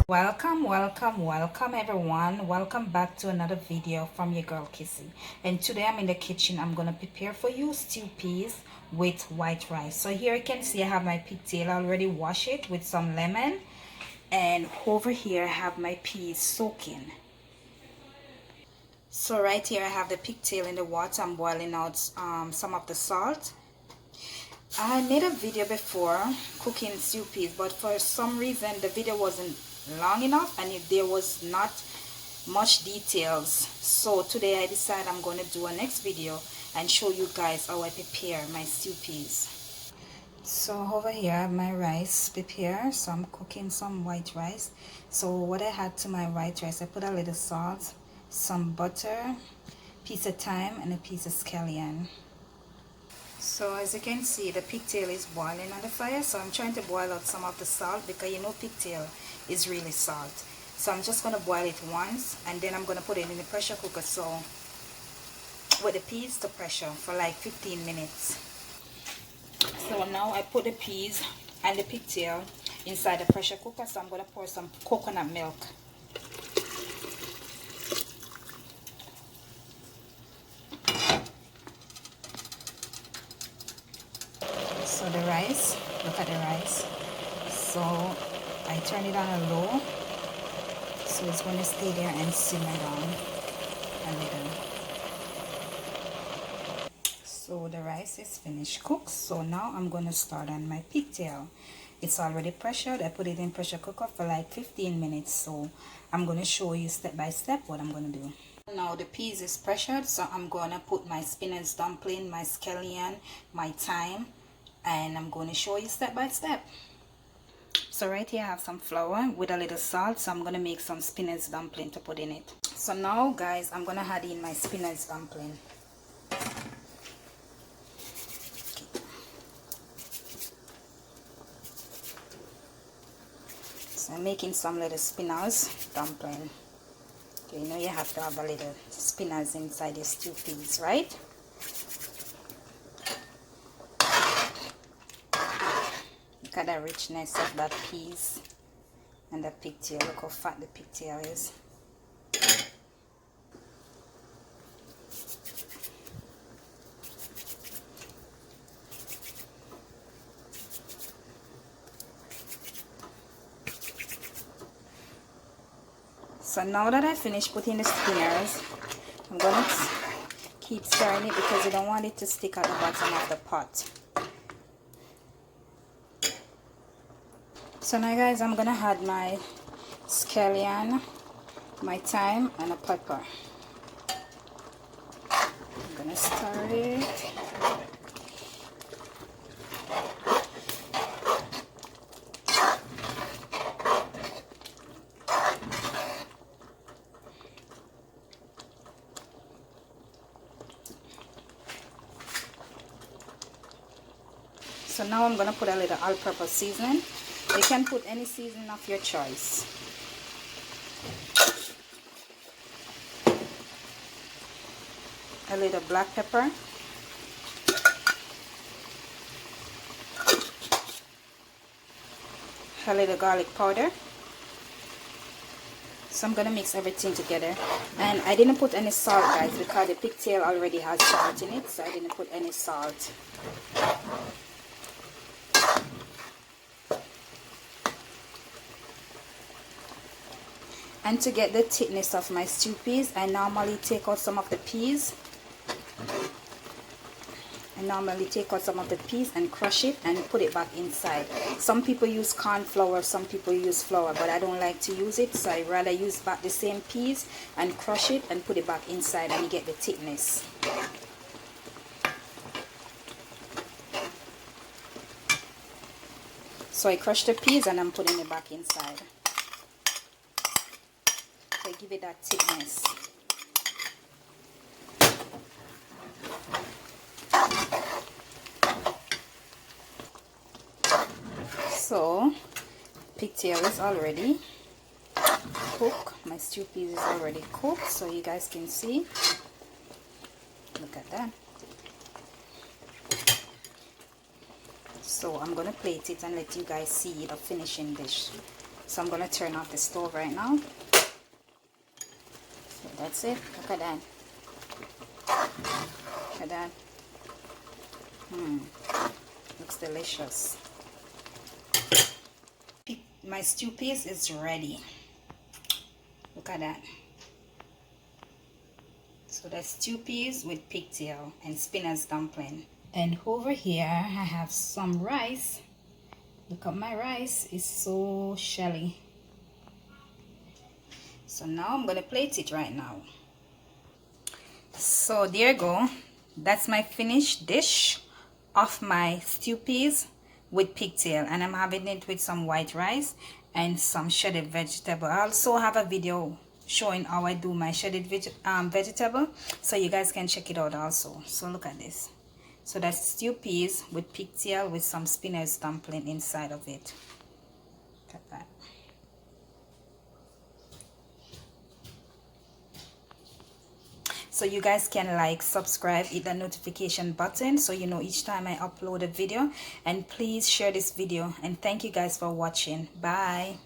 Welcome everyone. Welcome back to another video from your girl Kissy. And today I'm in the kitchen. I'm gonna prepare for you stew peas with white rice. So here you can see I have my pigtail. I already washed it with some lemon, and over here I have my peas soaking. So right here I have the pigtail in the water. I'm boiling out some of the salt. I made a video before cooking stew peas, but for some reason the video wasn't long enough and there was not much details. So today I decided I'm going to do a next video and show you guys how I prepare my stew peas. So over here I have my rice prepared. So I'm cooking some white rice. So what I had to my white rice, I put a little salt, some butter, piece of thyme, and a piece of scallion. So as you can see, the pigtail is boiling on the fire. So I'm trying to boil out some of the salt because you know pigtail is really salt. So I'm just going to boil it once and then I'm going to put it in the pressure cooker. So with the peas to pressure for like 15 minutes. So now I put the peas and the pigtail inside the pressure cooker. So I'm going to pour some coconut milk. So the rice, look at the rice. So I turn it on a low, so it's going to stay there and simmer down a little. So the rice is finished cooked. So now I'm going to start on my pigtail. It's already pressured. I put it in pressure cooker for like 15 minutes. So I'm going to show you step by step what I'm going to do. Now the peas is pressured, so I'm going to put my spinach dumpling, my scallion, my thyme, and I'm going to show you step by step. So right here I have some flour with a little salt, so I'm going to make some spinach dumpling to put in it. So now guys, I'm going to add in my spinach dumpling. So I'm making some little spinach dumpling. Okay, you know you have to have a little spinach inside your stew peas, right? Look at the richness of that peas and the pigtail. Look how fat the pigtail is. So now that I finished putting the spinners, I'm going to keep stirring it because you don't want it to stick at the bottom of the pot. So now guys, I'm going to add my scallion, my thyme, and a pepper. I'm going to stir it. So now I'm going to put a little all-purpose seasoning. You can put any seasoning of your choice. A little black pepper. A little garlic powder. So I'm going to mix everything together. And I didn't put any salt guys because the pigtail already has salt in it. So I didn't put any salt. And to get the thickness of my stew peas, I normally take out some of the peas. And crush it and put it back inside. Some people use corn flour, some people use flour, but I don't like to use it, so I rather use back the same peas and crush it and put it back inside, and you get the thickness. So I crush the peas and I'm putting it back inside. So give it that thickness. So pigtail is already cooked. My stew peas is already cooked, so you guys can see. Look at that. So I'm gonna plate it and let you guys see the finishing dish. So I'm gonna turn off the stove right now. So that's it. Look at that. Look at that. Looks delicious. My stew peas is ready. Look at that. So that's stew peas with pigtail and spinach dumpling. And over here I have some rice. Look at my rice, it's so shelly. So now I'm gonna plate it right now. So there you go. That's my finished dish of my stew peas with pigtail, and I'm having it with some white rice and some shredded vegetable. I also have a video showing how I do my shredded vegetable, so you guys can check it out also. So look at this. So that's stew peas with pigtail with some spinach dumpling inside of it. Look at that. So you guys can like, subscribe, hit the notification button so you know each time I upload a video, and please share this video, and thank you guys for watching. Bye.